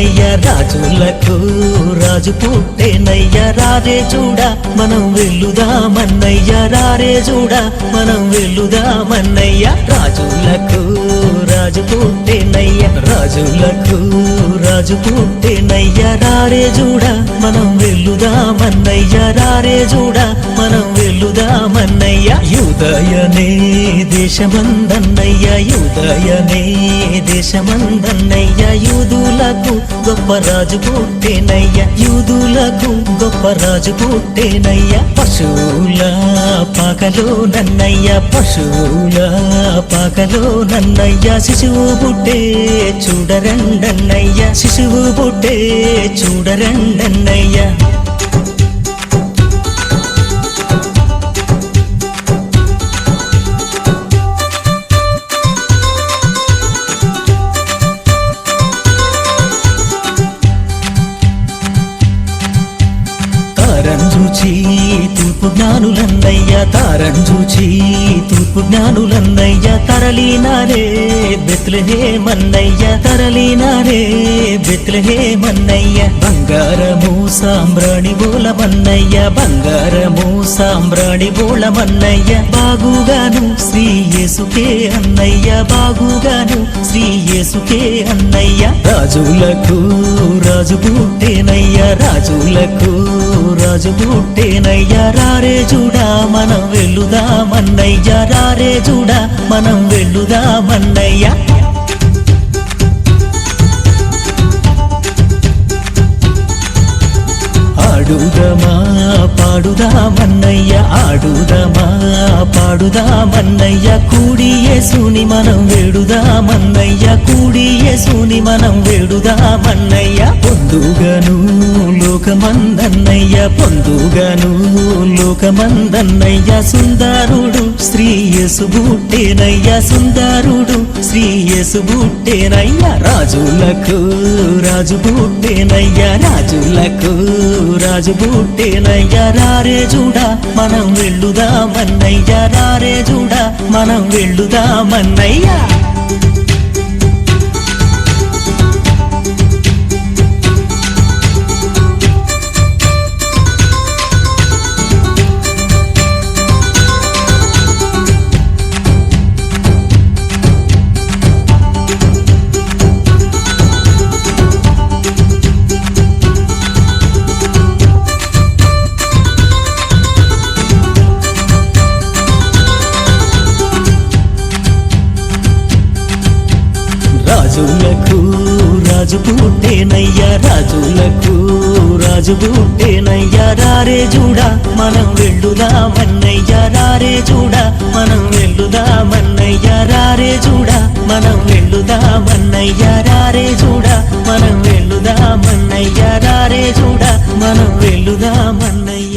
పుట్టేనయ్యా రాజులకు రాజు పుట్టేనయ్యా రారే చూడా మనం వెళ్లుదామన్నయ్యా రారే చూడా మనం వెళ్లుదామన్నయ్యా రాజులకు రాజు పుట్టేనయ్యా రాజులకు రాజు పుట్టేనయ్యా రారే చూడా మనం వెళ్లుదామన్నయ్యా రారే చూడా మనం వెళ్లుదామన్నయ్యా యూదయనే దేశమందన్నయ్యా యూదయనే దేశమందన్నయ్యా యూదులకు గొప్ప రాజు పుట్టేనయ్యా యూదులకు గొప్ప రాజు పుట్టేనయ్యా పశువుల పాకలో నన్నయ్యా పశువుల పాకలో నన్నయ్యా శిశువు పుట్టే చూడరండన్నయ్యా శిశువు పుట్టే చూడరండన్నయ్యా తారంజూచి తూర్పు జ్ఞానులన్నయ్యా తారంజూచి తూర్పు జ్ఞానులన్నయ్యా తరలినారే బెత్లెహేమన్నయ్యా తరలినారే బెత్లెహేమన్నయ్యా బంగారము సాంబ్రాణి బోలమన్నయ్యా బంగారము సాంబ్రాణి బోలమన్నయ్యా బాగుగాను శ్రీ యేసుకే అన్నయ్యా బాగుగాను శ్రీ యేసుకే అన్నయ్యా రాజులకు రాజు పుట్టేనయ్యా రాజులకు రాజు పుట్టేనయ్యా రారే చూడా మనం వెళ్లుదామన్నయ్యా రారే చూడా మనం వెళ్లుదామన్నయ్యా ఆడుదమా పాడుదామన్నయ్యా ఆడుదమా పాడుదామన్నయ్యా కూడి యేసుని మనం వేడుదామన్నయ్యా కూడి యేసుని మనం వేడుదామన్నయ్యా పొందుగను లోకమందన్నయ్యా పొందుగను లోకమందన్నయ్యా సుందరుడు శ్రీ యేసు పుట్టేనయ్యా సుందరుడు శ్రీ యేసు పుట్టేనయ్యా రాజులకు రాజు పుట్టేనయ్యా రాజులకు రాజు పుట్టేనయ్యా రారే చూడా మనం వెళ్లుదామన్నయ్యా రారే చూడా మనం వెళ్లుదామన్నయ్యా రాజులకు రాజు పుట్టేనయ్యా రాజులకు రాజు పుట్టేనయ్యా రారే చూడా మనం వెళ్లుదామన్నయ్యా రారే చూడా మనం వెళ్లుదామన్నయ్యా రారే చూడా మనం వెళ్లుదామన్నయ్యా రారే చూడా మనం వెళ్లుదామన్నయ్యా రారే చూడా మనం వెళ్లుదామన్నయ్యా